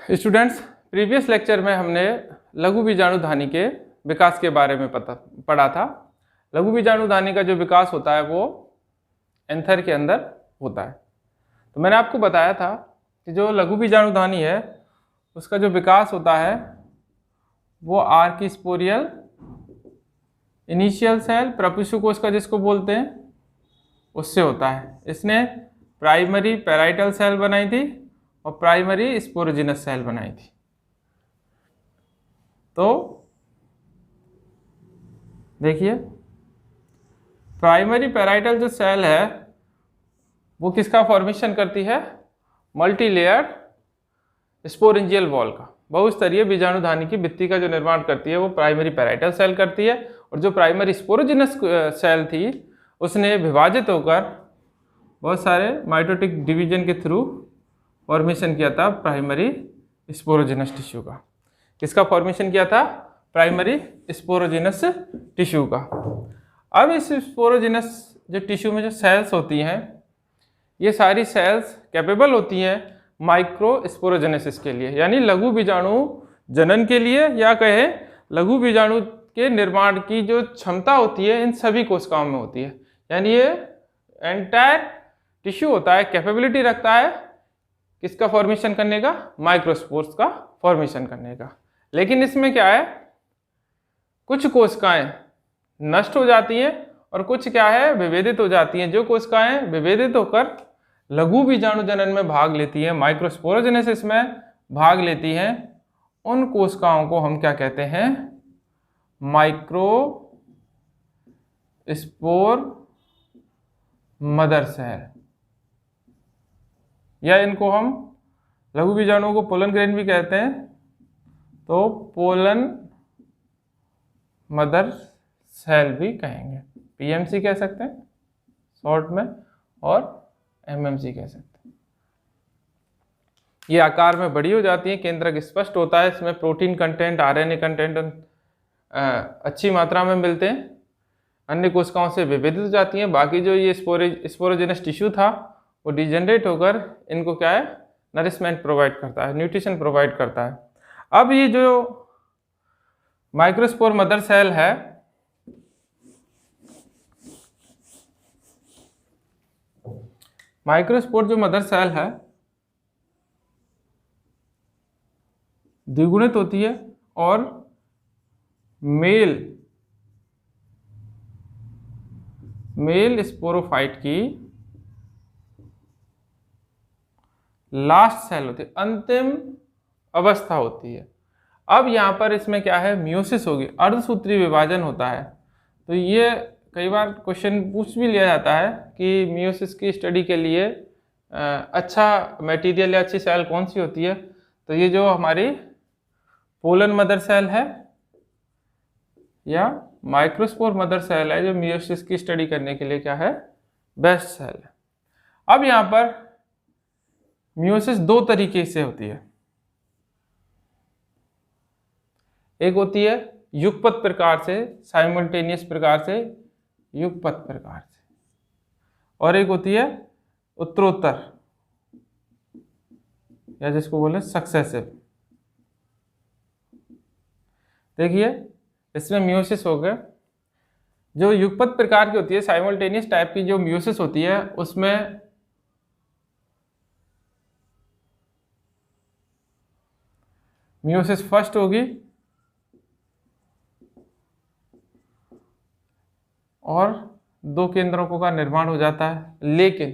Students, previous lecture में हमने लघु बीजाणुधानी के विकास के बारे में पढ़ा था। लघु बीजाणुधानी का जो विकास होता है वो एंथर के अंदर होता है। तो मैंने आपको बताया था कि जो लघु बीजाणुधानी है उसका जो विकास होता है वो आर्किस्पोरियल इनिशियल सेल प्रपुष्य कोश का जिसको बोलते हैं उससे होता है। इसने प्राइमरी पैराइटल सेल बनाई थी और प्राइमरी स्पोरोजिनस सेल बनाई थी। तो देखिए, प्राइमरी पैराइटल जो सेल है वो किसका फॉर्मेशन करती है? मल्टी लेयर्ड स्पोरेंजियल वॉल का, बहुस्तरीय बीजाणुधानी की भित्ति का जो निर्माण करती है वो प्राइमरी पैराइटल सेल करती है। और जो प्राइमरी स्पोरोजिनस सेल थी उसने विभाजित होकर बहुत सारे माइटोटिक डिवीजन के थ्रू फॉर्मेशन किया था प्राइमरी स्पोरोजिनस टिश्यू का। किसका फॉर्मेशन किया था? प्राइमरी स्पोरोजिनस टिश्यू का। अब इस स्पोरोजिनस जो टिश्यू में जो सेल्स होती हैं ये सारी सेल्स कैपेबल होती हैं माइक्रो स्पोरोजेनेसिस के लिए, यानी लघु बीजाणु जनन के लिए, या कहें लघु बीजाणु के निर्माण की जो क्षमता होती है इन सभी कोशिकाओं में होती है। यानी ये एंटायर टिश्यू होता है, कैपेबिलिटी रखता है किसका फॉर्मेशन करने का? माइक्रोस्पोर्स का फॉर्मेशन करने का। लेकिन इसमें क्या है, कुछ कोशिकाएं नष्ट हो जाती हैं और कुछ क्या है, विभेदित हो जाती हैं। जो कोशिकाएं विभेदित होकर लघु बीजाणु जनन में भाग लेती हैं, माइक्रोस्पोरोजेनेसिस में भाग लेती हैं, उन कोशिकाओं को हम क्या कहते हैं? माइक्रो स्पोर मदर सेल, या इनको हम लघु बीजाणुओं को पोलन ग्रेन भी कहते हैं, तो पोलन मदर सेल भी कहेंगे, पीएमसी कह सकते हैं शॉर्ट में, और एमएमसी कह सकते हैं। ये आकार में बड़ी हो जाती है, केंद्रक स्पष्ट होता है, इसमें प्रोटीन कंटेंट, आरएनए कंटेंट अच्छी मात्रा में मिलते हैं, अन्य कोशिकाओं से विभेदित हो जाती हैं। बाकी जो ये स्पोरोजेनस टिश्यू था वो डिजेनरेट होकर इनको क्या है, नरिशमेंट प्रोवाइड करता है, न्यूट्रिशन प्रोवाइड करता है। अब ये जो माइक्रोस्पोर मदर सेल है माइक्रोस्पोर जो मदर सेल है द्विगुणित होती है और मेल स्पोरोफाइट की लास्ट सेल होती है, अंतिम अवस्था होती है। अब यहाँ पर इसमें क्या है, मियोसिस होगी, अर्धसूत्री विभाजन होता है। तो ये कई बार क्वेश्चन पूछ भी लिया जाता है कि मियोसिस की स्टडी के लिए अच्छा मटेरियल या अच्छी सेल कौन सी होती है? तो ये जो हमारी पोलन मदर सेल है या माइक्रोस्पोर मदर सेल है, जो मियोसिस की स्टडी करने के लिए क्या है, बेस्ट सेल है। अब यहाँ पर मियोसिस दो तरीके से होती है, एक होती है युगपत प्रकार से, साइमल्टेनियस प्रकार से, युगपत प्रकार से, और एक होती है उत्तरोत्तर, या जिसको बोले सक्सेसिव। देखिए, इसमें मियोसिस हो गया। जो युगपत प्रकार की होती है, साइमल्टेनियस टाइप की जो मियोसिस होती है, उसमें मियोसिस फर्स्ट होगी और दो केंद्रकों का निर्माण हो जाता है। लेकिन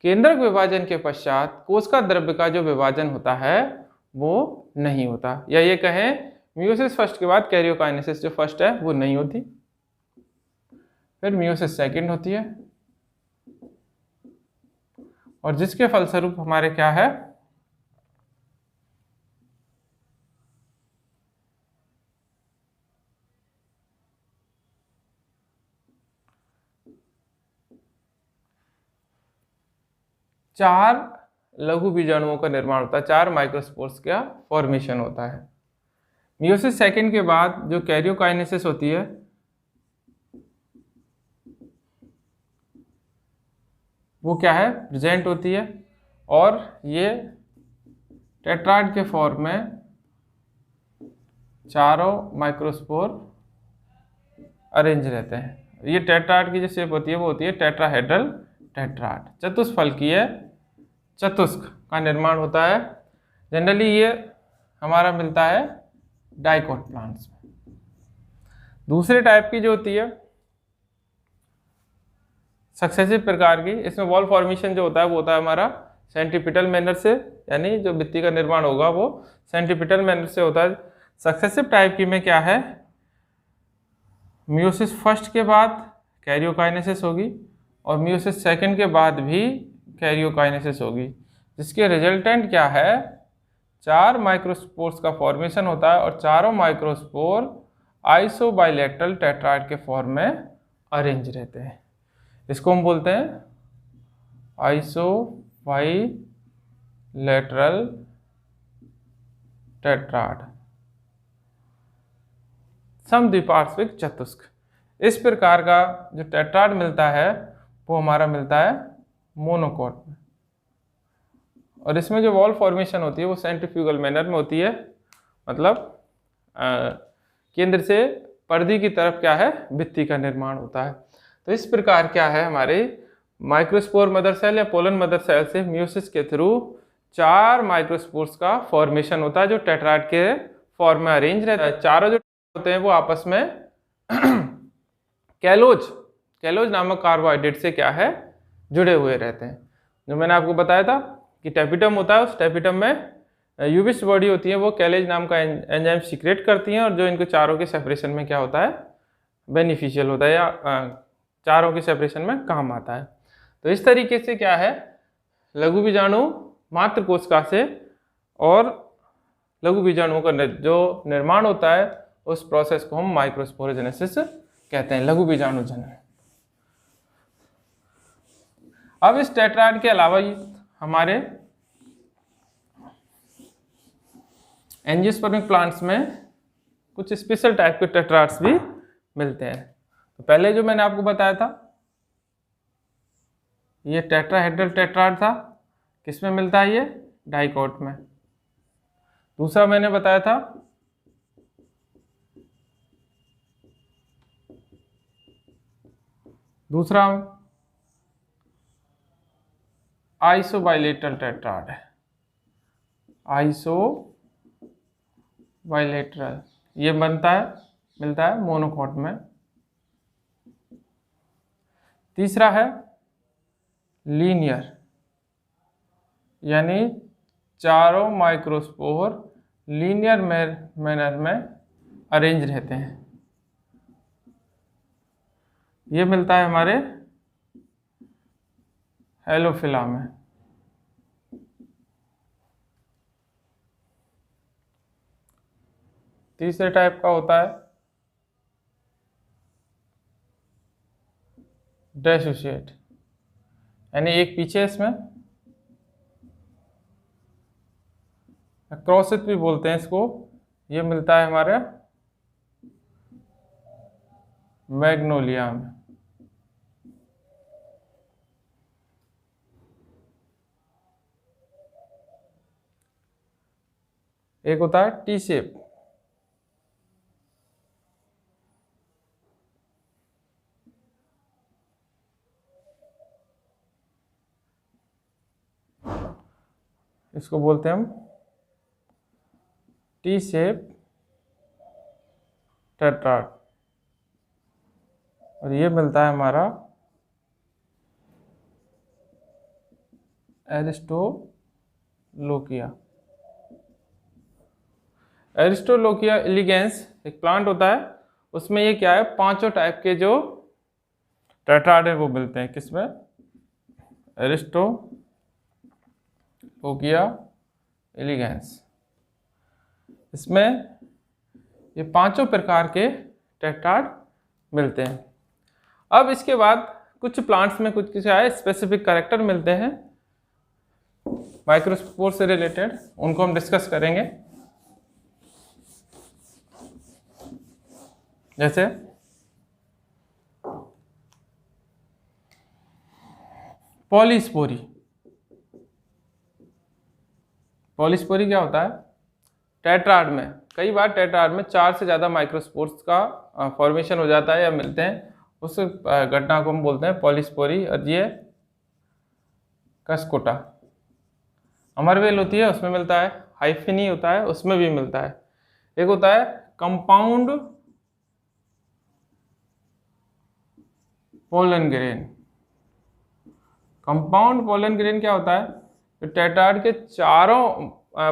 केंद्रक विभाजन के पश्चात कोशिका द्रव्य का जो विभाजन होता है वो नहीं होता, या ये कहें मियोसिस फर्स्ट के बाद कैरियोकाइनेसिस जो फर्स्ट है वो नहीं होती, फिर मियोसिस सेकंड होती है, और जिसके फलस्वरूप हमारे क्या है, चार लघु बीजाणुओं का निर्माण होता है, चार माइक्रोस्पोर्स का फॉर्मेशन होता है। मियोसिस सेकंड के बाद जो कैरियोकाइनेसिस होती है वो क्या है, प्रेजेंट होती है, और ये टेट्राड के फॉर्म में चारों माइक्रोस्पोर अरेंज रहते हैं। ये टेट्राड की जो शेप होती है वो होती है टेट्राहेड्रल टेट्राड। चतुष्फलकीय चतुष्क का निर्माण होता है। जनरली ये हमारा मिलता है डाइकोट प्लांट्स में। दूसरे टाइप की जो होती है सक्सेसिव प्रकार की, इसमें वॉल फॉर्मेशन जो होता है वो होता है हमारा सेंट्रीपिटल मैनर से, यानी जो भित्ति का निर्माण होगा वो सेंट्रीपिटल मैनर से होता है। सक्सेसिव टाइप की में क्या है, मियोसिस फर्स्ट के बाद कैरियोकाइनेसिस होगी और मियोसिस सेकंड के बाद भी कैरियोकाइनेसिस होगी, जिसके रिजल्टेंट क्या है, 4 माइक्रोस्पोर्स का फॉर्मेशन होता है और चारों माइक्रोस्पोर आइसोबाइलेटरल टेट्राड के फॉर्म में अरेंज रहते हैं। इसको हम बोलते हैं आइसोबाइलेटरल टेट्राड, समद्विपार्श्विक चतुष्क। इस प्रकार का जो टेट्राड मिलता है वो हमारा मिलता है मोनोकोट में, और इसमें जो वॉल फॉर्मेशन होती है वो सेंट्रीफ्यूगल मैनर में होती है, मतलब केंद्र से परिधि की तरफ क्या है, भित्ति का निर्माण होता है। तो इस प्रकार क्या है, हमारे माइक्रोस्पोर मदर सेल या पोलन मदर सेल से मियोसिस के थ्रू 4 माइक्रोस्पोर्स का फॉर्मेशन होता है जो टेट्राड के फॉर्म में अरेंज रहता है। चारों जो होते हैं वो आपस में कैलोज नामक कार्बोहाइड्रेट से क्या है, जुड़े हुए रहते हैं। जो मैंने आपको बताया था कि टेपिटम होता है, उस टेपिटम में यूबिस्ट बॉडी होती है, वो कैलेज नाम का एंजाइम सीक्रेट करती हैं और जो इनको चारों के सेपरेशन में क्या होता है, बेनिफिशियल होता है या चारों के सेपरेशन में काम आता है। तो इस तरीके से क्या है, लघु बीजाणु मात्र कोशिका से और लघु बीजाणुओं का जो निर्माण होता है उस प्रोसेस को हम माइक्रोस्पोरोजेनेसिस कहते हैं, लघु बीजाणु जनन। अब इस टेट्राड के अलावा हमारे एंजियोस्पर्मिक प्लांट्स में कुछ स्पेशल टाइप के टेट्राड्स भी मिलते हैं। तो पहले जो मैंने आपको बताया था ये टेट्राहेड्रल टेट्राड था, किसमें मिलता है ये, डाइकोट में। दूसरा मैंने बताया था आइसोबाइलेटरल टेट्राड है, आइसोबाइलेटरल, ये मिलता है मोनोकोट में। तीसरा है लीनियर, यानी चारों माइक्रोस्पोर लीनियर मैनर में अरेंज रहते हैं, ये मिलता है हमारे हेलोफिला में। तीसरे टाइप का होता है डेसोसिएट, यानी एक पीछे इसमें क्रॉसित भी बोलते हैं इसको, ये मिलता है हमारे मैग्नोलिया में। एक होता है टी शेप, इसको बोलते हैं हम टी शेप टेट्राड, और ये मिलता है हमारा एरिस्टोलोकिया। एरिस्टोलोकिया एलिगेंस एक प्लांट होता है, उसमें ये क्या है, 5 टाइप के जो टेट्राड है वो मिलते हैं। किसमें, एरिस्टोलोकिया एलिगेंस, इसमें ये 5 प्रकार के टेट्राड मिलते हैं। अब इसके बाद कुछ प्लांट्स में कुछ क्या है, स्पेसिफिक कैरेक्टर मिलते हैं माइक्रोस्पोर से रिलेटेड, उनको हम डिस्कस करेंगे। जैसे पॉलीस्पोरी क्या होता है? टेट्राड में, कई बार टेट्राड में 4 से ज़्यादा माइक्रोस्पोर्स का फॉर्मेशन हो जाता है या मिलते हैं, उस घटना को हम बोलते हैं पॉलीस्पोरी। और ये कस्कोटा, अमरवेल होती है उसमें मिलता है, हाइफिनी होता है उसमें भी मिलता है। एक होता है compound pollen grain. Compound pollen grain क्या होता है? तो टेट्राड के चारों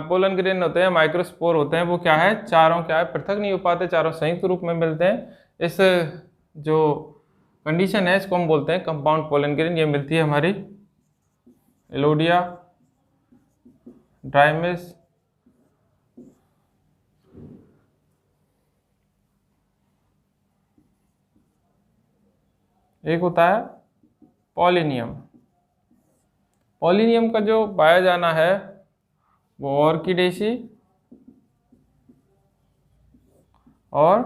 पोलन ग्रेन होते हैं, माइक्रोस्पोर होते हैं, वो क्या है, चारों क्या है, पृथक नहीं हो पाते, चारों संयुक्त रूप में मिलते हैं। इस जो कंडीशन है इसको हम बोलते हैं कंपाउंड पोलन ग्रेन। ये मिलती है हमारी एलोडिया, ड्राइमिस, एक होता है पॉलिनियम। पॉलिनियम का जो पाया जाना है वो ऑर्किडेसी और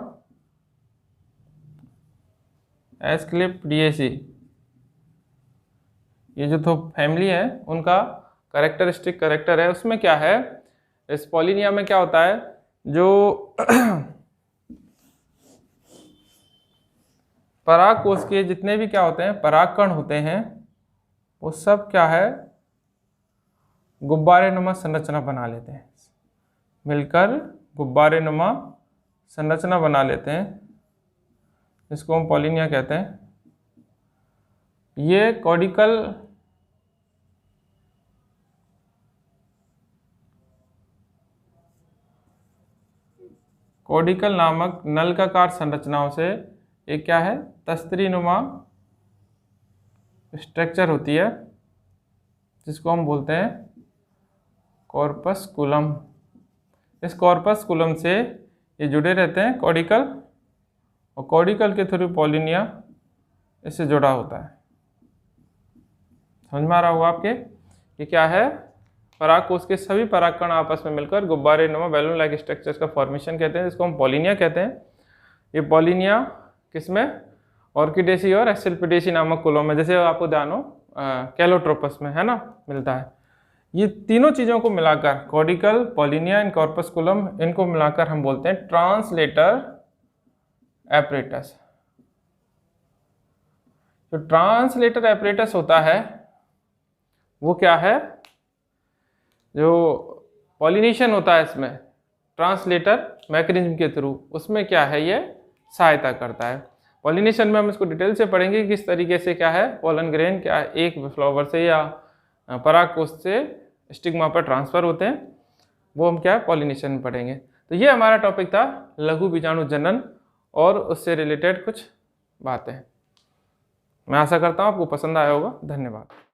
एस्क्लेपिडिएसी, ये जो तो फैमिली है उनका कैरेक्टरिस्टिक कैरेक्टर है। उसमें क्या है, इस पॉलिनियम में क्या होता है, जो परागकोश के जितने भी क्या होते हैं परागकण होते हैं, वो सब क्या है, गुब्बारे नुमा संरचना बना लेते हैं, मिलकर गुब्बारे नुमा संरचना बना लेते हैं, जिसको हम पॉलिनिया कहते हैं। ये कॉडिकल नामक नलिकाकार संरचनाओं से एक क्या है, तस्तरी नुमा स्ट्रक्चर होती है, जिसको हम बोलते हैं कॉर्पस्कुलम। इस कॉर्पस्कुलम से ये जुड़े रहते हैं कॉडिकल, और कॉडिकल के थ्रू पॉलिनिया इससे जुड़ा होता है। समझ में आ रहा होगा आपके? ये क्या है, परागकोश के सभी परागकण आपस में मिलकर गुब्बारे नुमा बैलून लाइक स्ट्रक्चर्स का फॉर्मेशन कहते हैं, जिसको हम पॉलिनिया कहते हैं। ये पॉलिनिया किसमें, ऑर्किडेसी और एस्क्लेपिडिएसी नामक कुलों में, जैसे आपको ध्यान हो कैलोट्रोपस में है ना, मिलता है। ये तीनों चीज़ों को मिलाकर, कॉडिकल, पॉलिनिया एंड कॉर्पस्कुलम, इनको मिलाकर हम बोलते हैं ट्रांसलेटर एपरेटस। जो ट्रांसलेटर एपरेटस होता है वो क्या है, जो पॉलिनेशन होता है इसमें ट्रांसलेटर मैकेनिज्म के थ्रू, उसमें क्या है, ये सहायता करता है। पॉलिनेशन में हम इसको डिटेल से पढ़ेंगे, किस तरीके से क्या है पोलन ग्रेन क्या है एक फ्लावर से या परागकोश से स्टिग्मा पर ट्रांसफर होते हैं, वो हम क्या है पॉलिनेशन में पढ़ेंगे। तो ये हमारा टॉपिक था लघु बीजाणु जनन और उससे रिलेटेड कुछ बातें। मैं आशा करता हूँ आपको पसंद आया होगा। धन्यवाद।